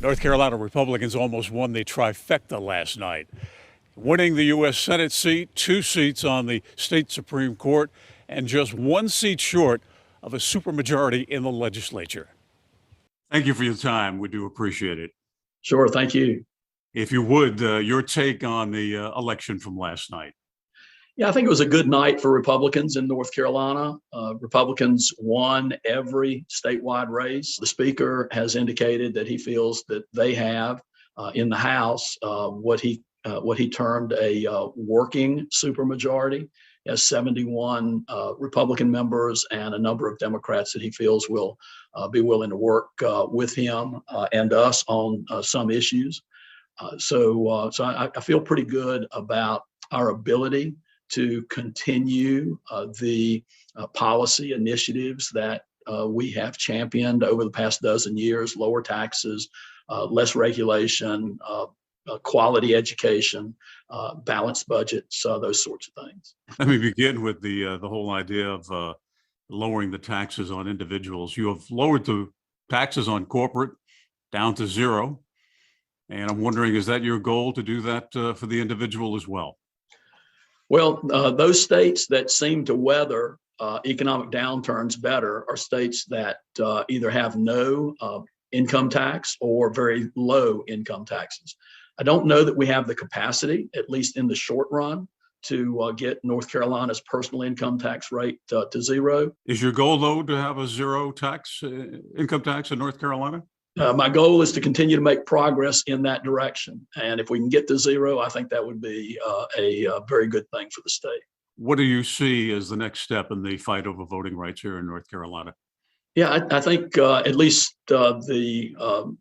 North Carolina Republicans almost won the trifecta last night, winning the U.S. Senate seat, 2 seats on the state Supreme Court, and just 1 seat short of a supermajority in the legislature. Thank you for your time. We do appreciate it. Sure. Thank you. If you would, your take on the election from last night. Yeah, I think it was a good night for Republicans in North Carolina. Republicans won every statewide race. The speaker has indicated that he feels that they have in the House what he termed a working supermajority. He has 71 Republican members and a number of Democrats that he feels will be willing to work with him and us on some issues. So I feel pretty good about our ability to continue the policy initiatives that we have championed over the past dozen years: lower taxes, less regulation, quality education, balanced budgets, those sorts of things. Let me begin with the whole idea of lowering the taxes on individuals. You have lowered the taxes on corporate down to 0. And I'm wondering, is that your goal to do that for the individual as well? Well, those states that seem to weather economic downturns better are states that either have no income tax or very low income taxes. I don't know that we have the capacity, at least in the short run, to get North Carolina's personal income tax rate to 0. Is your goal, though, to have a 0 income tax in North Carolina? My goal is to continue to make progress in that direction. And if we can get to 0, I think that would be a very good thing for the state. What do you see as the next step in the fight over voting rights here in North Carolina? Yeah, I think at least the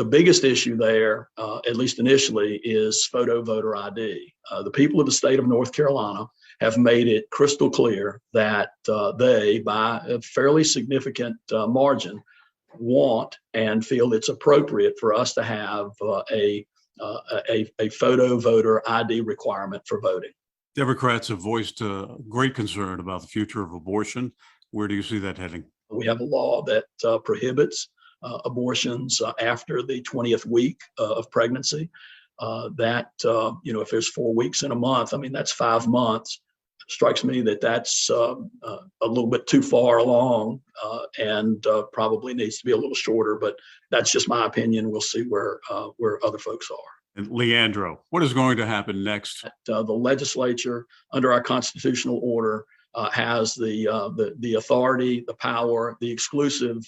biggest issue there, at least initially, is photo voter ID. The people of the state of North Carolina have made it crystal clear that they, by a fairly significant margin, want and feel it's appropriate for us to have a photo voter ID requirement for voting. Democrats have voiced great concern about the future of abortion. Where do you see that heading? We have a law that prohibits abortions after the 20th week of pregnancy. If there's 4 weeks in a month, I mean, that's 5 months. Strikes me that that's a little bit too far along and probably needs to be a little shorter, but that's just my opinion. We'll see where other folks are. And Leandro, what is going to happen next? The legislature, under our constitutional order, has the authority, the power, the exclusive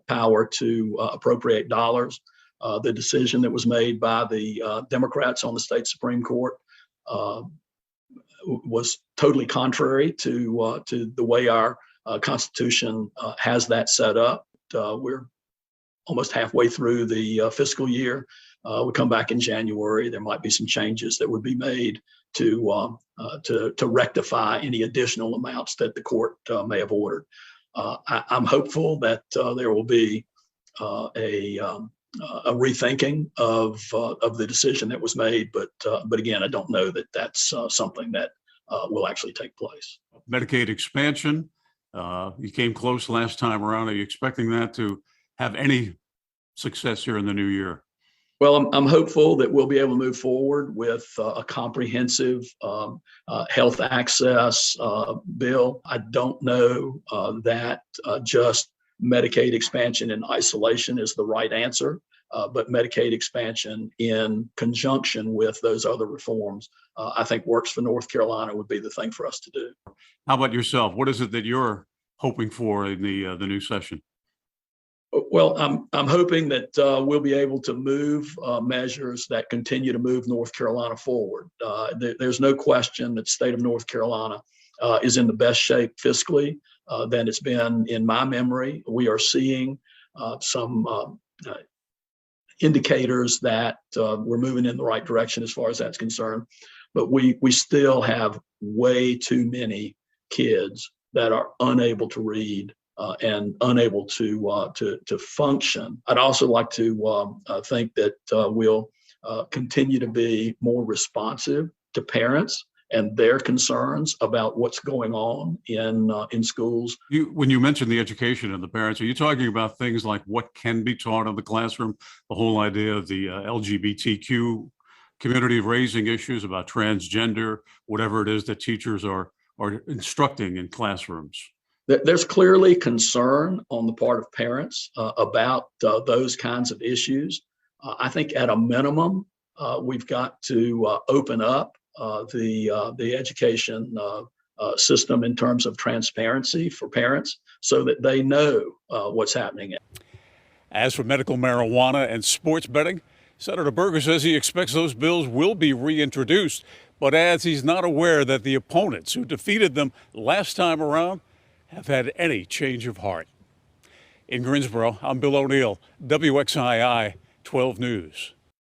power to appropriate dollars. The decision that was made by the Democrats on the state Supreme Court was totally contrary to the way our Constitution has that set up. We're almost halfway through the fiscal year. We come back in January. There might be some changes that would be made to rectify any additional amounts that the court may have ordered. I'm hopeful that there will be a rethinking of the decision that was made, but again, I don't know that that's something that will actually take place. Medicaid expansion, you came close last time around. Are you expecting that to have any success here in the new year? Well, I'm hopeful that we'll be able to move forward with a comprehensive health access bill. I don't know that just Medicaid expansion in isolation is the right answer, but Medicaid expansion in conjunction with those other reforms, I think works for North Carolina would be the thing for us to do. How about yourself? What is it that you're hoping for in the new session? Well, I'm hoping that we'll be able to move measures that continue to move North Carolina forward. There's no question that the state of North Carolina is in the best shape fiscally than it's been in my memory. We are seeing some indicators that we're moving in the right direction as far as that's concerned, but we still have way too many kids that are unable to read and unable to function. I'd also like to think that we'll continue to be more responsive to parents and their concerns about what's going on in schools. When you mention the education and the parents, are you talking about things like what can be taught in the classroom? The whole idea of the LGBTQ community raising issues about transgender, whatever it is that teachers are instructing in classrooms? There's clearly concern on the part of parents about those kinds of issues. I think at a minimum, we've got to open up the education system in terms of transparency for parents so that they know what's happening. As for medical marijuana and sports betting, Senator Berger says he expects those bills will be reintroduced, but adds he's not aware that the opponents who defeated them last time around have had any change of heart. In Greensboro, I'm Bill O'Neill, WXII 12 News.